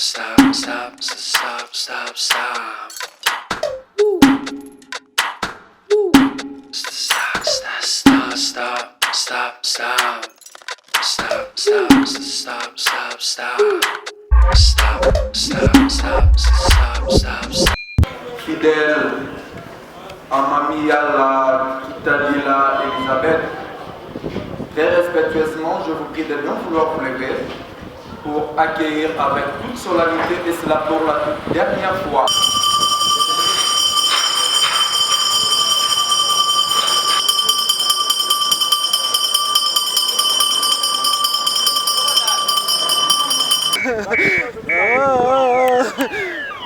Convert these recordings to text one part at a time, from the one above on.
stop, stop, stop, stop, stop. Stop, stop, stop, stop, stop, stop. Stop, stop, stop, stop, stop. Stop, stop, stop, stop, stop, stop. Fidèle à Mamie Yalla, Kitadila, Elisabeth, très respectueusement, je vous prie de bien vouloir vous lever pour accueillir avec toute solennité et cela pour la toute dernière fois.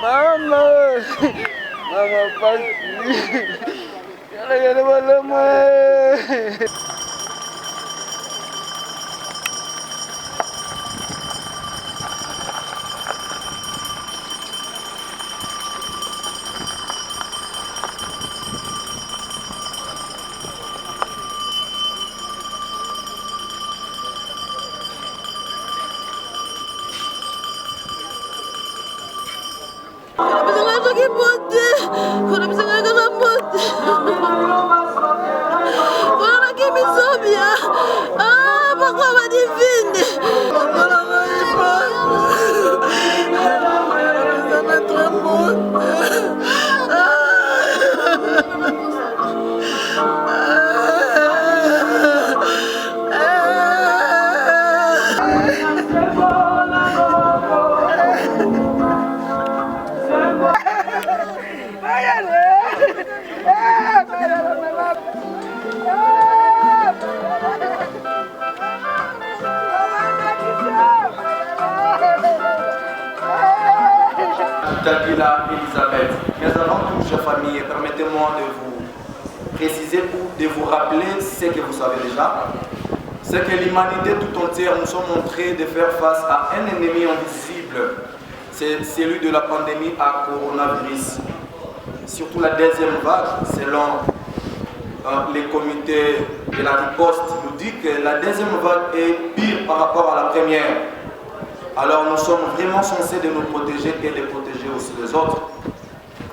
Mama, pasti. Jangan lama-lama. Kuna msangaka na mote. Kuna nakimisomia. Pakwa madivinde. Kuna maipa. Sana tremote. Kitadila, Elisabeth. Mais avant tout, chère famille, permettez-moi de vous préciser ou de vous rappeler ce que vous savez déjà. C'est que l'humanité tout entière nous sommes montrés de faire face à un ennemi invisible. C'est celui de la pandémie à coronavirus. Surtout la deuxième vague, selon les comités de la riposte, nous dit que la deuxième vague est pire par rapport à la première. Alors nous sommes vraiment censés de nous protéger et de protéger aussi les autres.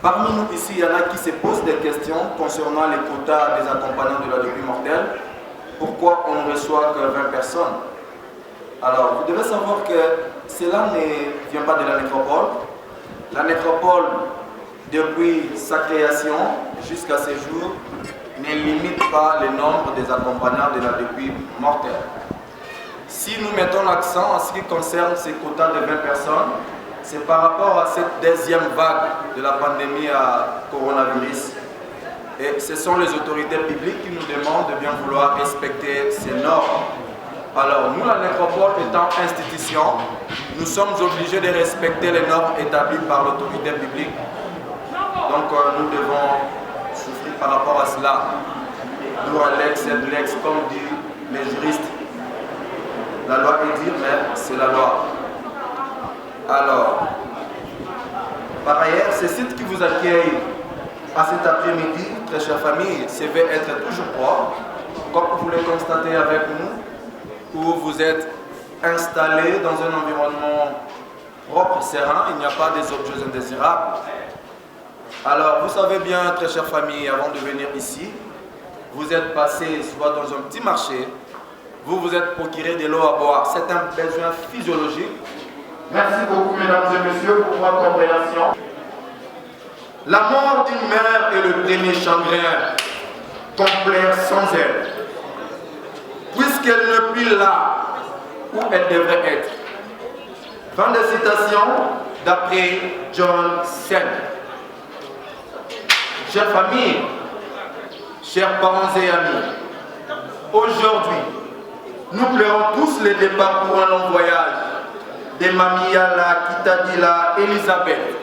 Parmi nous ici, il y en a qui se posent des questions concernant les quotas des accompagnants de la dépouille mortelle. Pourquoi on ne reçoit que 20 personnes? Alors vous devez savoir que cela ne vient pas de la nécropole. La nécropole, depuis sa création jusqu'à ce jour, ne limite pas le nombre des accompagnants de la dépouille mortelle. Si nous mettons l'accent en ce qui concerne ces quotas de 20 personnes, c'est par rapport à cette deuxième vague de la pandémie à coronavirus. Et ce sont les autorités publiques qui nous demandent de bien vouloir respecter ces normes. Alors nous, la nécropole étant institution, nous sommes obligés de respecter les normes établies par l'autorité publique. Donc nous devons souffrir par rapport à cela. Nous, Alex et Lex, comme disent les juristes, la loi est dure, mais c'est la loi. Alors, par ailleurs, ce site qui vous accueille à cet après-midi, très chère famille, se veut être toujours propre, comme vous le constatez avec nous, où vous êtes installés dans un environnement propre, serein, il n'y a pas des objets indésirables. Alors, vous savez bien, très chère famille, avant de venir ici, vous êtes passé soit dans un petit marché, vous vous êtes procuré de l'eau à boire. C'est un besoin physiologique. Merci beaucoup, mesdames et messieurs, pour votre compréhension. La mort d'une mère est le premier chagrin qu'on pleure sans elle, puisqu'elle n'est plus là où elle devrait être. Fin de citation d'après John Sen. Chère famille, chers parents et amis, aujourd'hui, nous pleurons tous le départ pour un long voyage de Mamie Yalla, Kitadila, Elisabeth,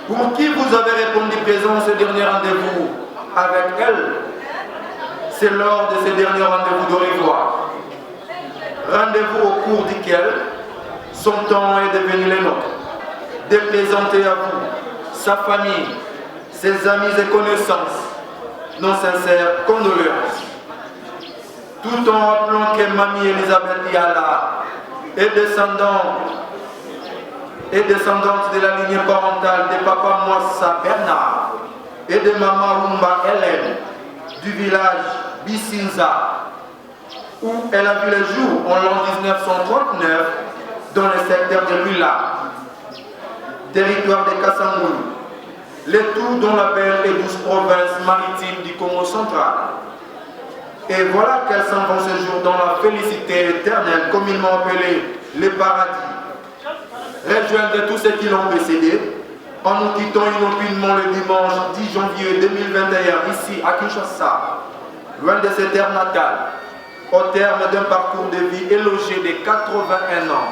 pour qui vous avez répondu présent à ce dernier rendez-vous avec elle. C'est lors de ce dernier rendez-vous de revoir. Rendez-vous au cours duquel son temps est devenu le nôtre, de présenter à vous, sa famille, ses amis et connaissances, nos sincères condoléances. Tout en rappelant que Mamie Elisabeth Yalla est descendante et descendante de la lignée parentale de papa Moissa Bernard et de maman Rumba Hélène du village Bissinza, où elle a vu le jour en l'an 1939 dans le secteur de Lula, territoire de Kassangoul, le tout dans la belle et douce province maritime du Congo central. Et voilà qu'elle s'en va ce jour dans la félicité éternelle, communément appelée le paradis. Rejoindre tous ceux qui l'ont précédé en nous quittant inopinément le dimanche 10 janvier 2021 ici à Kinshasa, loin de ses terres natales, au terme d'un parcours de vie élogé de 81 ans.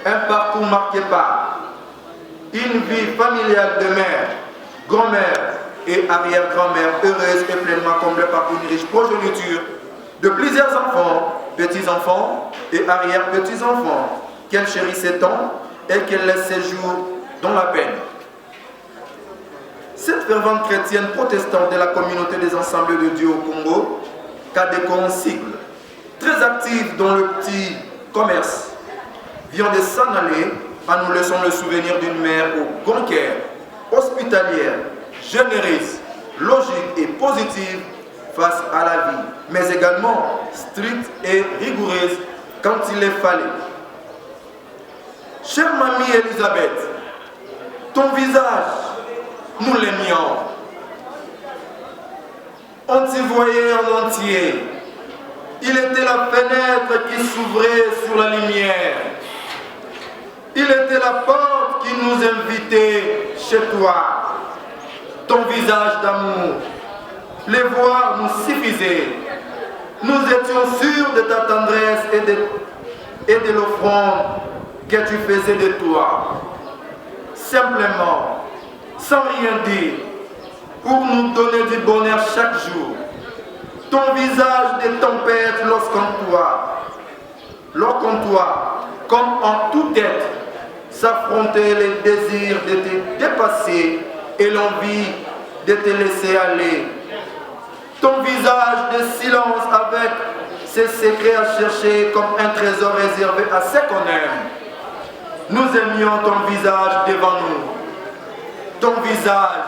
Un parcours marqué par une vie familiale de mère, grand-mère et arrière-grand-mère heureuse et pleinement comblée par une riche progéniture de plusieurs enfants, petits-enfants et arrière-petits-enfants qu'elle chérissait tant et qu'elle laisse ses jours dans la peine. Cette fervente chrétienne protestante de la communauté des ensembles de Dieu au Congo, Kadeko en sigle, très active dans le petit commerce, vient de s'en aller en nous laissant le souvenir d'une mère au grand cœur, hospitalière, généreuse, logique et positive face à la vie, mais également stricte et rigoureuse quand il le fallait. Chère mamie Elisabeth, ton visage, nous l'aimions. On t'y voyait en entier. Il était la fenêtre qui s'ouvrait sur la lumière. Il était la porte qui nous invitait chez toi. Ton visage d'amour, les voir nous suffisait. Nous étions sûrs de ta tendresse et de l'offrande que tu faisais de toi. Simplement, sans rien dire, pour nous donner du bonheur chaque jour. Ton visage de tempête lorsqu'en toi, comme en tout être, s'affrontaient les désirs de te dépasser et l'envie de te laisser aller. Ton visage de silence avec ses secrets à chercher comme un trésor réservé à ceux qu'on aime. Nous aimions ton visage devant nous. Ton visage,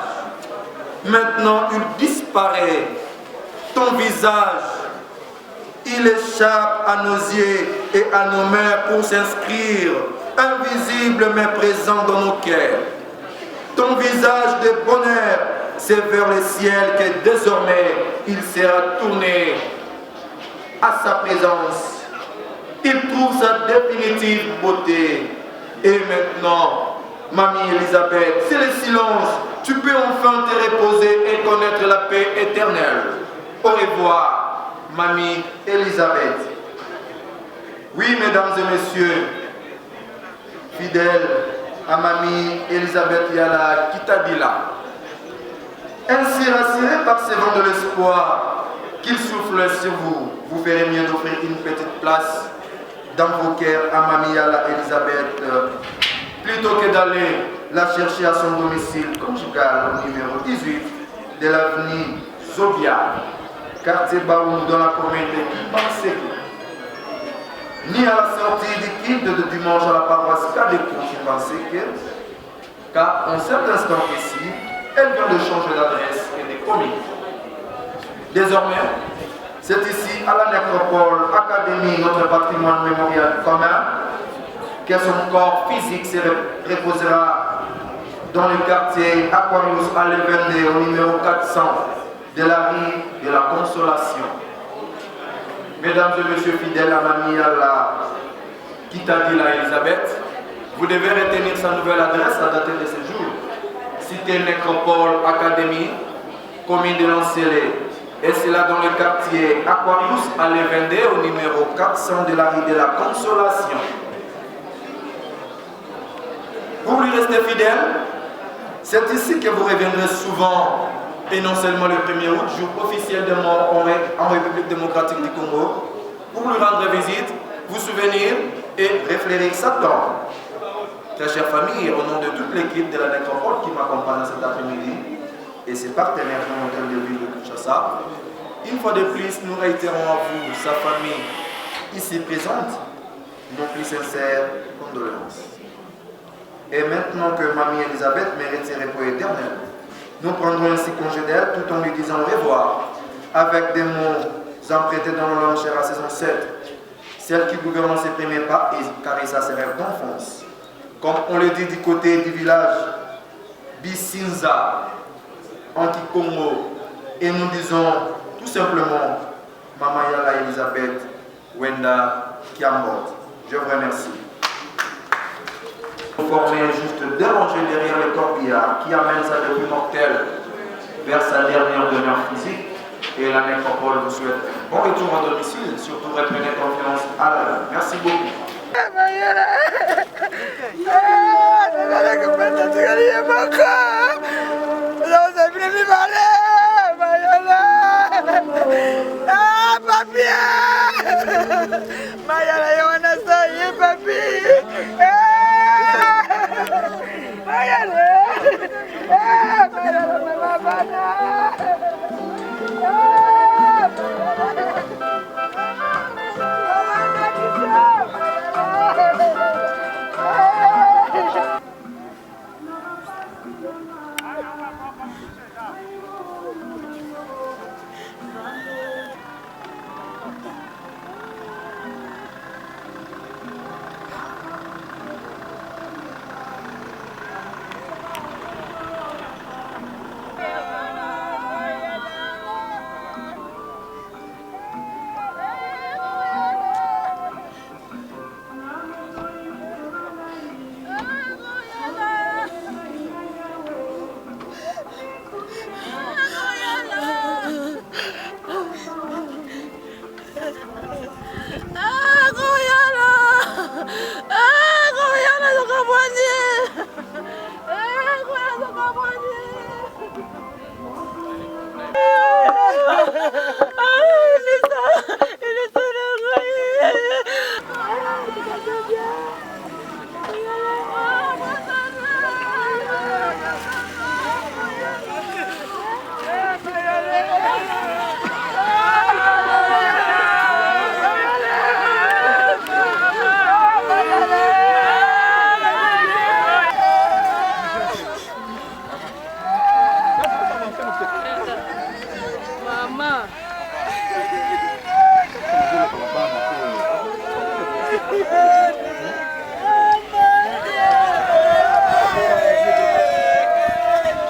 maintenant il disparaît. Ton visage, il échappe à nos yeux et à nos mains pour s'inscrire, invisible mais présent dans nos cœurs. Ton visage de bonheur, c'est vers le ciel que désormais il sera tourné à sa présence. Il trouve sa définitive beauté. Et maintenant, mamie Elisabeth, c'est le silence. Tu peux enfin te reposer et connaître la paix éternelle. Au revoir, mamie Elisabeth. Oui, mesdames et messieurs, fidèles à mamie Elisabeth Yala Kitabila, ainsi rassurés par ce vent de l'espoir qu'il souffle sur vous, vous ferez mieux d'offrir une petite place dans vos cœurs à mamie Yala Elisabeth, plutôt que d'aller la chercher à son domicile conjugal au numéro 18 de l'avenue Zobia, quartier Baoum dans la commune de Kibansé, ni à la sortie du culte de dimanche à la paroisse Kadeko Kibansé, car en cet instant ici, elle vient de changer d'adresse et de commune. Désormais, c'est ici à la nécropole Académie, notre patrimoine mémorial commun, que son corps physique se reposera dans le quartier Aquarius à l'Evende au numéro 400 de la rue de la Consolation. Mesdames et messieurs fidèles à mamie Yala Kitabila Elisabeth, vous devez retenir sa nouvelle adresse à dater de ce jour. Cité Nécropole Académie, commune de Lancélé. Et c'est là dans le quartier Aquarius à l'Evende au numéro 400 de la rue de la Consolation. Pour lui rester fidèle, c'est ici que vous reviendrez souvent, et non seulement le 1er août, jour officiel de mort en République démocratique du Congo, pour lui rendre visite, vous souvenir et réfléchir sa tombe. Très chère famille, au nom de toute l'équipe de la nécropole qui m'accompagne cet après-midi, et ses partenaires dans l'hôtel de ville de Kinshasa, une fois de plus, nous réitérons à vous, sa famille, ici présente, nos plus sincères condoléances. Et maintenant que Mamie Elisabeth mérite ses repos éternels, nous prendrons ainsi congé d'elle tout en lui disant au revoir, avec des mots empruntés dans le langue chère à saison 7, celle qui gouverne ses premiers pas et caressa ses rêves d'enfance. Comme on le dit du côté du village Bisinza, en Kikongo, et nous disons tout simplement Maman Yala Elisabeth Wenda Kiambot. Je vous remercie. Vous formez juste deux rangées derrière le corbillard qui amène sa dépouille mortelle vers sa dernière demeure physique. Et la nécropole vous souhaite un bon retour à domicile. Surtout reprenez confiance à la vie. Merci beaucoup.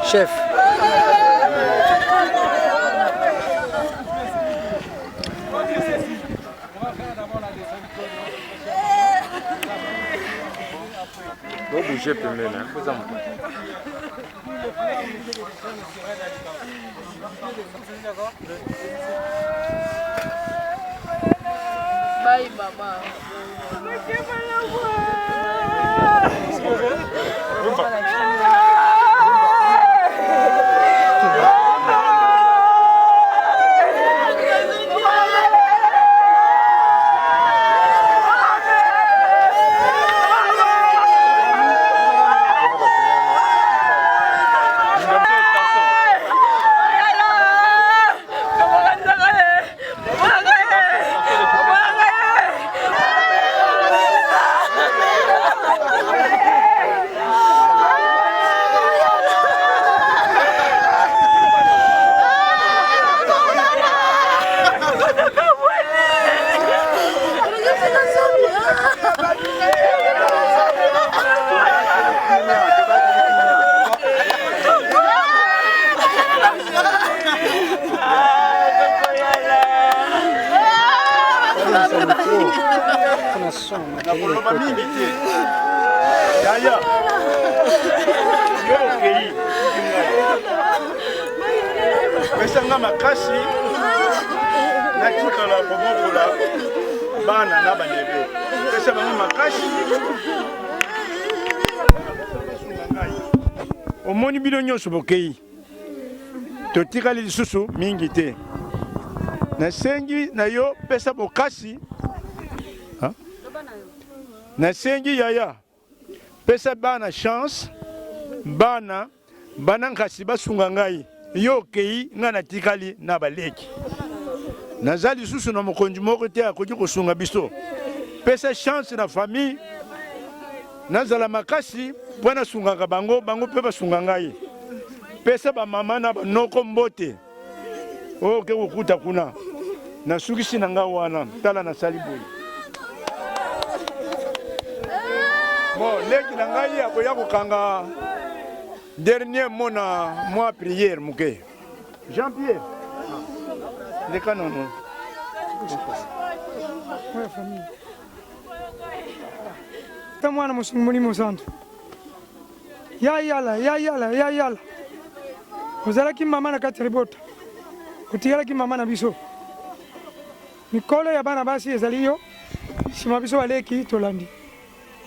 Chef. Vou bouger primeiro, né? Coisa muito. Bye, mama. Yaya, pesanga makasi natikala kobokola bana na bandebe pesa bango makasi omoni bino nyonso bokei totikali lisusu mingi te nasengi na yo pesa bokasi nasengi yaya pesa bana chance bana nkasi basunga ngai yo kei nga natikali na baleki naza lisusu na mokonzi moko te akoki kosunga biso pesa chance na famille nazala makasi mpo nasungaka bango mpe basunga ngai pesa bamama na banoko mbote oke kokuta kuna nasukisi na nga wana tala nasali boye bon leki na ngai akoya kokanga dernier mot na mwa prière moke Jean-Pierre leka nono ta mwana musingi mulimo santu ya yala ozalaki mama na kati ya libota otikalaki mama na biso mikolo ya bana basi ezali yo nsima biso baleki tolandi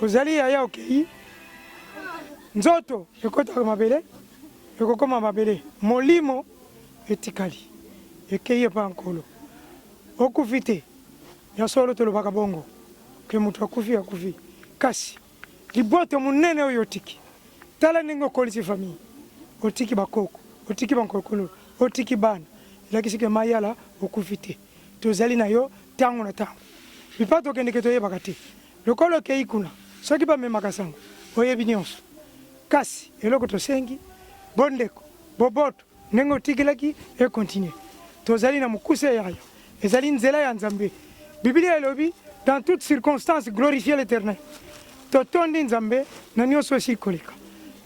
ozali yaya okei nzoto ekotaka mabele ekokoma mabele molimo etikali ekei epa nkolo okufi te ya solo tolobaka bongo ke mutu akufi kasi liboto munene oyo otiki tala ndenge okolisi famille otiki bakoko otiki bankolokolo otiki bana elakisi ke mayala okufi te tozali na yo ntango na ntango bipa tokendeke toyebaka te lokolo okei kuna soki bamemaka sango oyebi nyonso kasi eloko tosengi bondeko boboto ndenge otikilaki ekontinue tozali na mokuse yaya ezali nzela ya nzambe biblia elobi dans toutes circonstances glorifier l'éternel totondi nzambe na nyonso esi koleka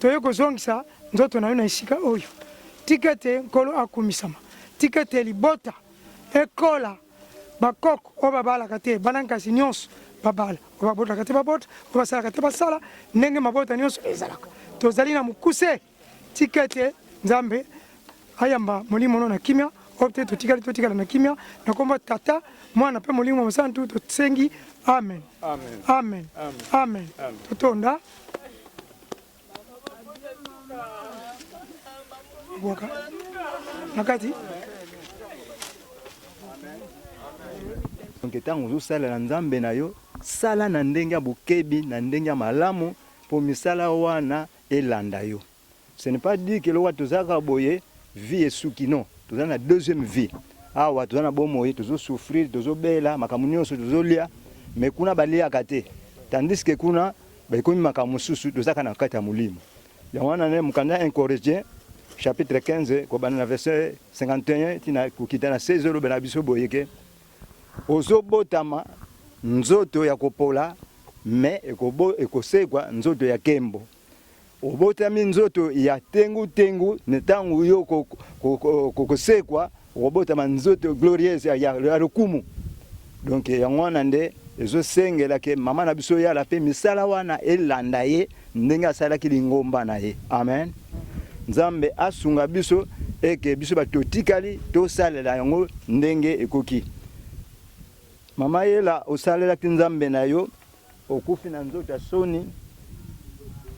toye kozongisa nzoto na yo na esika oyo tika te nkolo akumisama tika te libota ekola bakoko oyo babalaka te bana nkasi nyonso babala oyo babotaka te babota oyo basalaka te basala ndenge mabota nyonso ezalaka tozali na mokuse tika te nzambe ayamba molimo no na kimia oyo te totikala na kimia na kombo tata mwana mpe molimo mosantu tosengi amen amen totonda boka nakati donc ntango ozosalela nzambe na yo sala na ndenge ya bokebi na ndenge ya malamu mpo misala wana elanda yo. Ce n'est pas dit que lowa tozaka boye vie esuki non tozala na deuxième vie awa tozala na bomoi tozosouffrir tozobela makambo nyonso tozolia mais kuna baliaka te tandis que kuna bakomi makambo mosusu tozaka na kati ya molimo yango wana ne mokanda 1 Corinthiens chapitre 15 kobana na verset 51 tina kokita na 16 olobela biso boye ke ozobotama nzoto ya kopola me ekosekwa nzoto ya kembo obotami nzoto ya tengu netangu yo kosekwa obotama nzoto glorieuse ya lokumu donc yango wana nde ezosengela ke mama na biso yala pe misala wana elanda ye ndenge asalaki lingomba na ye amen nzambe asunga biso eke biso batotikali tosalela yango ndenge ekoki mama yela osalelaki nzambe na yo okufi na nzoto ya soni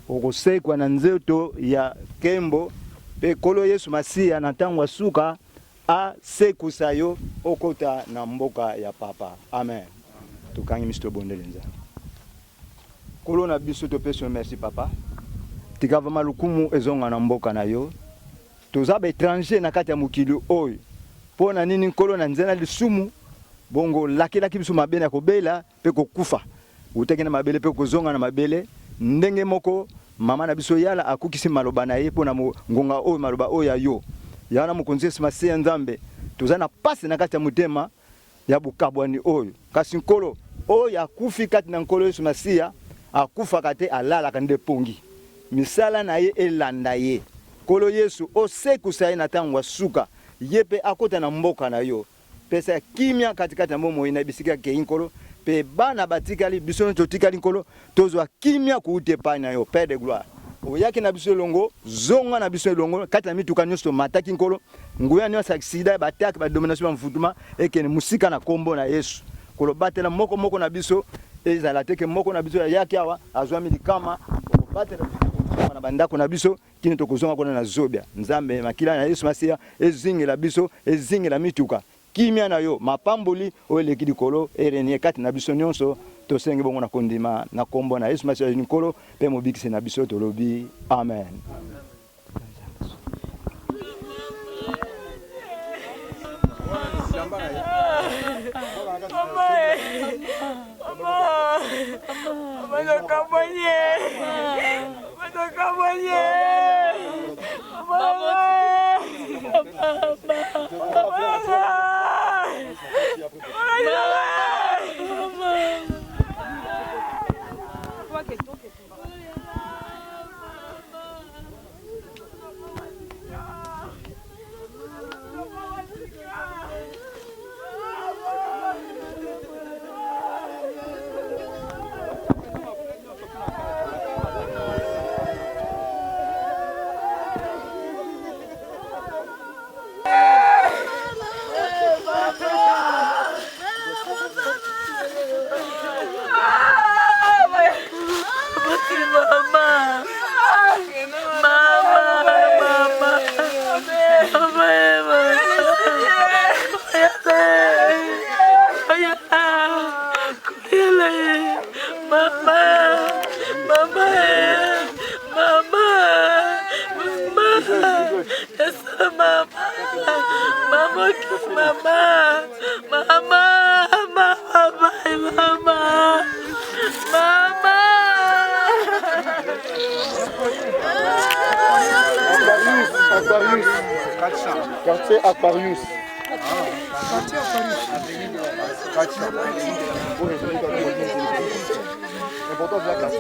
okosekwa na nzoto ya kembo pe kolo Yesu Masiya na ntango asuka asekusa yo okota na mboka ya papa amen tukangi misto bondele nzambe kolo na biso topesa merci papa tikava malukumu ezonga na mboka na yo toza ba étranger na kati ya mokili oyo pona nini kolo na nzela lisumu bongo lakilaki biso mabele ya kobela pe kokufa uteke na mabele pe kozonga na mabele ndenge moko mama na biso yala akukisi maloba na ye pona ngonga oyo maloba oyo ya yo yana mokonzi Yesu Masiya nzambe toza na pasi na kati ya mutema ya bukabwani oyo kasi nkolo oyo akufi kati na nkolo Yesu Masiya akufa kate alala kande pongi misala na ye elanda ye kolo Yesu osekusa ye na ntango asuka ye pe akota na mboka na yo pesa kimia katikati ya momo ina bisika ke inkolo pe bana batikali biso totikali nkolo tozwa kimia kuute pa na yo Père de gloire oyaki na biso longo zonga na biso longo kati na mituka nyonso mataki nkolo nguya nyonso accident bataki ba domination mfutuma ekene musika na kombo na Yesu kolo batela moko na biso ezala teke moko na biso yaki awa azwa milikama batela na bandako na biso kini tokozonga kona na zobia nzambe makila na Yesu Masiya ezingela biso ezingela mituka kimia na yo mapamboli oleki likolo erenie kati na biso nyonso tosenge bongo na kondima na kombo na Yesu Masiya nikolo pe mobikisi na biso tolobi amen. Quartier Aquarius. Important de la classe.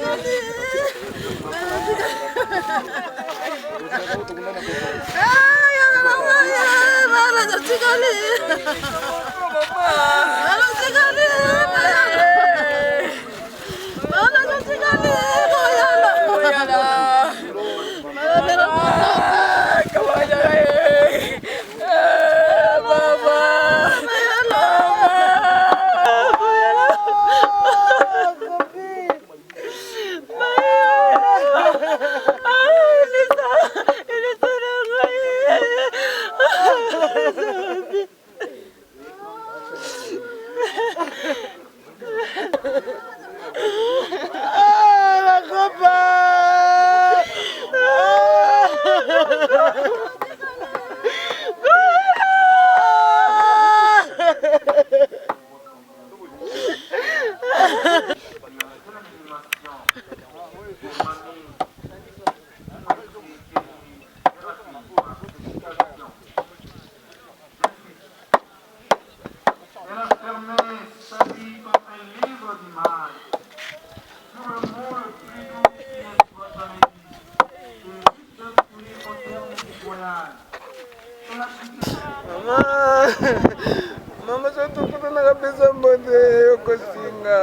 Mama sotukuta nakapesa mbonde yoko singa.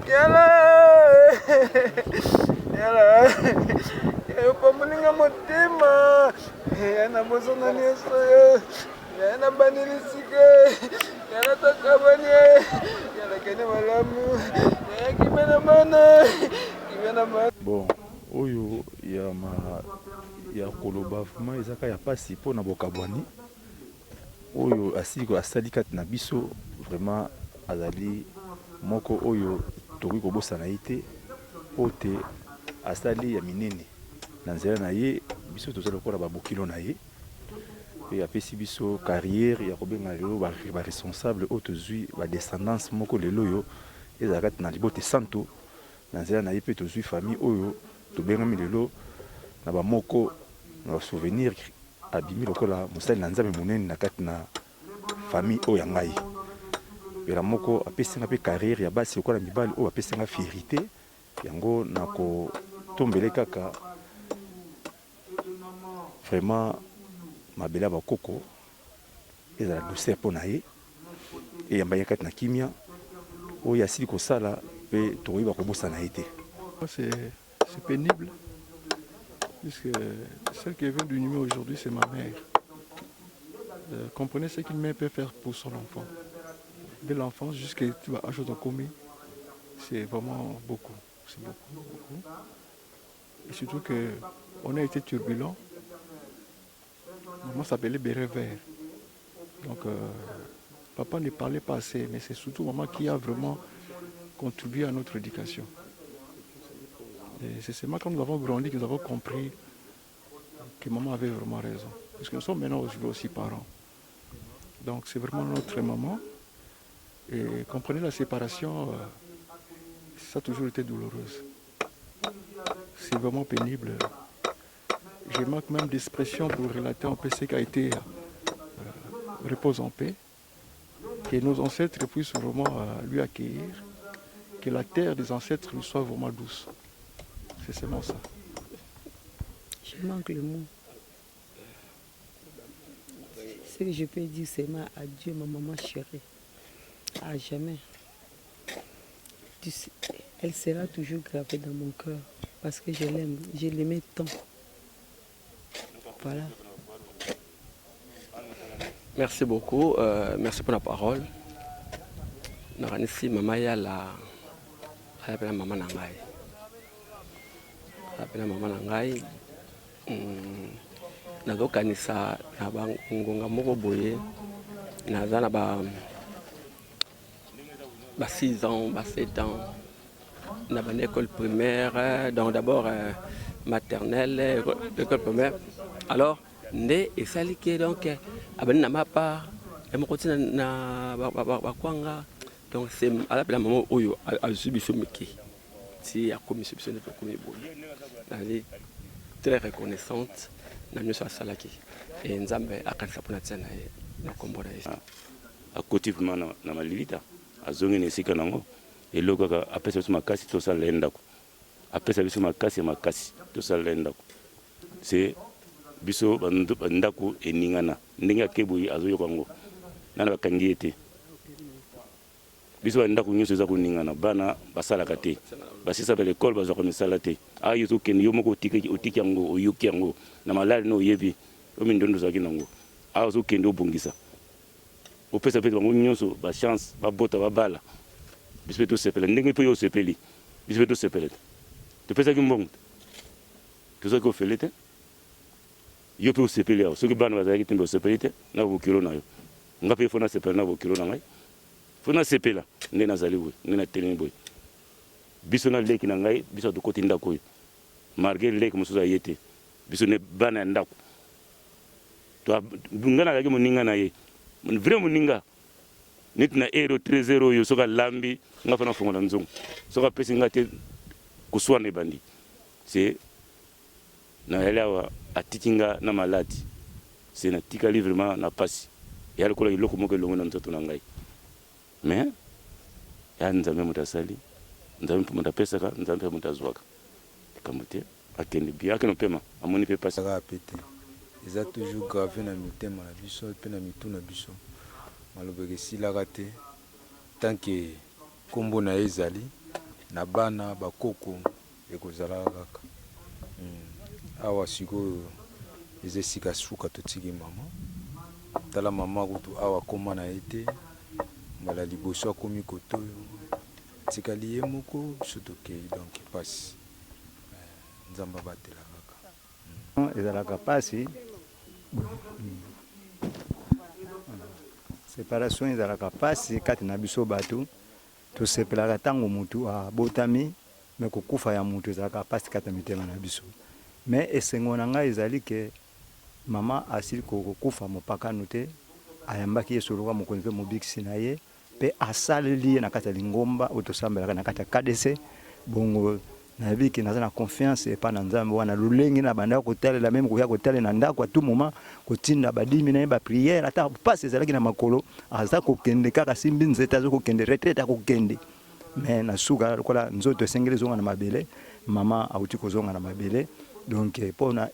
Yala. Yayo pamulinga motema. Yana boso nani eso. Yana banilisike. Yana takabanye. Yana kene malamu. Yana kimena mana. Kimena mana. Bon, oyo ya koloba vraiment ezaka ya pasi mpona bokabwani oyo asali kati na biso vraiment azali moko oyo tokoki kobosana ye te po te asali ya minene na nzela na ye biso tozali lokola babokilo na ye pe apesi biso carrière ya kobenga lelo baresponsable oyo tozwi badescendance moko lelo oyo ezala kati na libote santo na nzela na ye mpe tozwi famille oyo tobengami lelo na bamoko na basouvenir abimi lokola mosali na nzambe monene na kati na famille oyo ya ngai pela moko apesinga mpe carrière ya basi lokola mibali oyo apesinga fierité yango na kotombele kaka vraiment mabele ya bakoko ezala douceur mpo na ye eyamba ye kati na kimia oyo asili kosala mpe tokoyeba kobosana ye te. C'est pénible, puisque celle qui est venue du numéro aujourd'hui, c'est ma mère. Comprenez ce qu'une mère peut faire pour son enfant. De l'enfance jusqu'à l'âge de commis, c'est vraiment beaucoup. C'est beaucoup, beaucoup. Et surtout qu'on a été turbulent. Maman s'appelait Béret Vert. Donc, papa ne parlait pas assez, mais c'est surtout maman qui a vraiment contribué à notre éducation. Et c'est seulement quand nous avons grandi que nous avons compris que maman avait vraiment raison. Parce que nous sommes maintenant aujourd'hui aussi parents. Donc c'est vraiment notre maman. Et comprenez la séparation, ça a toujours été douloureuse. C'est vraiment pénible. Je manque même d'expression pour relater un peu ce qui a été repose en paix. Que nos ancêtres puissent vraiment lui accueillir. Que la terre des ancêtres lui soit vraiment douce. C'est seulement ça. Je manque le mot. Ce que je peux dire, c'est adieu, ma maman chérie. À jamais. Elle sera toujours gravée dans mon cœur parce que je l'aime. Je l'aimais tant. Voilà. Merci beaucoup. Merci pour la parole. Ici, maman Yala. Je m'appelle maman Nangai. Je m'appelle maman Nangai. Nazokanisa na bangonga moko boye. Naza na ba 6 ans, 7 ans. Na ba école primaire, donc d'abord maternelle, école primaire. Alors, ndé esalike donc abani na mapa, et mon côté na bakwanga. Donc c'est à la maman oyo a subi ce métier. Si a commis subvention de commis boye. Elle est très reconnaissante. Na miso asalaki. Et nzambe akanisa pona tsena na kombo na yesu. Akoti vraiment na malilita. Azongi nesika nango. Eloko ka apesa biso makasi to salenda ko. Apesa biso makasi to salenda ko. C'est biso bandako eningana. Ndenge akebuyi azoyo kwango. Nana bakangi ete. Biso bandako nyonso eza koningana bana basalaka te. Basisa ba l'école bazo komisala te. Ayo to ken yo moko otiki yango oyuki yango na malali no yebi. Omi ndondo zaki nango. Ayo to ken do bongisa. Opesa pe bango nyonso ba chance ba bota ba bala. Biso to sepela ndenge pe yo sepeli. Biso to sepela. To pesa ki mbongo. To zo ko felete. Yo pe sepeli ayo. Soki bana bazaki tembe sepelite na bokilo na yo. Ngape fona sepela na bokilo na ngai. Fona sepela nde nazali we nde telemi boy. Biso na leki na ngai biso to koti ndako yo. Malgré leki musuza yete. Biso ne bana ndako. To ngana laki moninga na ye. Vrai moninga. Nit na ero 30 yo soka lambi ngafana fongola nzongo. Soka pesi ngate kuswana bandi. C'est na elewa atikinga na maladi. C'est na tikali vraiment na pasi. Ya lokola iloko moko longo na ntoto na ngai. Mais ya nzambe mutasali. Nzambe mutapesaka, nzambe mutazwaka. Kamote akende bien akeno pema amoni pe pasi ka pété. Ils ont toujours gravé na mitema na biso pe na mitu na biso. Malobeke silaka te tant que kombo na ezali na bana bakoko ekozala kaka. Awa sikoyo ezesika suka totiki mama. Tala mama kutu awa koma na ete mbala liboso akomi kotoyo tikali ye moko sotokei donc pasi nzamba batela kaka ezalaka pasi séparation ezalaka pasi kati na biso bato tosepelaka ntango mutu abotami me kokufa ya mutu ezalaka pasi kati na mitema na biso me esengo na ngai ezali ke mama asili kokufa mopakano te ayambaki ye soloka mokonzi mpe mobikisi na ye mpe asaleli ye na kati ya lingomba oyo tosambelaka na kati ya KDC bongo nayebi ke naza na confiance epa na nzambe wana lolenge na bandako kotalela meme koya kotalela na ndako a tout moment kotinda badimi na ye bapriere ata pasi ezalaki na makolo aza kokende kaka simbi nzete aza kokende retraite akokende me na suka lokola nzoto esengeli ezonga na mabele mama auti kozonga na mabele donc pona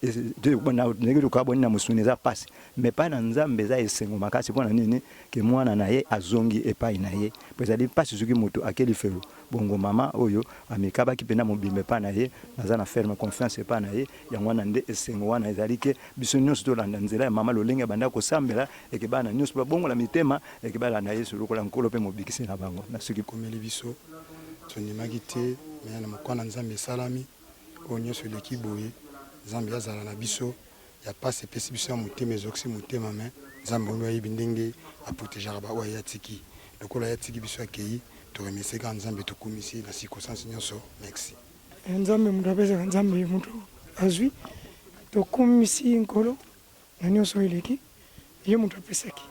ndenge tukaboni na musuni eza pasi mais pas na nzambe eza esengo makasi pona nini ke mwana na ye azongi epai na ye po ezali pasi soki moto akeli felo bongo mama oyo amikabaki pena mobimbe pa na ye naza na ferme confiance epai na ye yango wana nde esengo wana ezali ke biso nyonso tolanda nzela ya mama lolenge banda kosambela eke bana nyonso babongola mitema eke bala na ye solokola nkolo mpe mobikisi na bango na soki komeli biso tondimaki te me na mokwana nzambe esalami oyo nyonso eleki boye nzambe azala na biso ya pasi epesi biso ya motema ezokisi motema me nzambe oyo ayebi ndenge aprotegeaka baoyo ya tiki lokola ya tiki biso akei toremeseka nzambe tokumisi na circonstance nyonso merci nzambe mutu apesaka nzambe mutu azwi tokumisi nkolo na nyonso eleki ye mutu apesaki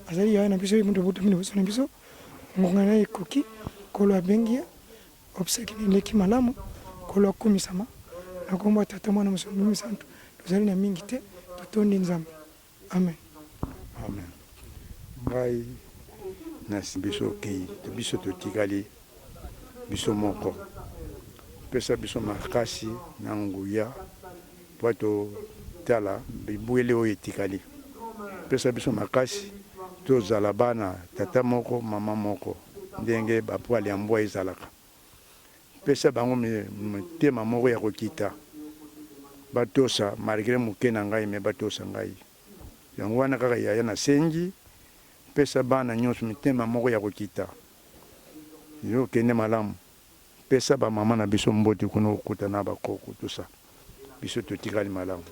azali yaya na biso ye mutu abotami liboso na biso ngonga na ekoki kolo abengi ye obseki eleki malamu kolo akumisama na kombo ya tata mwana mosombi misantu tozali na mingi te totondi nzambe amen amen ngai nasi biso okei biso totikali biso moko pesa biso makasi na nguya po totala bibwele oyo etikali pesa biso makasi tozala bana tata moko mama moko ndenge bapwale ya mbwa ezalaka pesa bango motema moko ya kokita batosa malgré moke na ngai me batosa ngai yango wana kaka yaya nasengi pesa bana nyonso mitema moko ya kokita yo kende malamu pesa bamama na biso mboti kuna okuta na bakoko tosa biso totikali malamu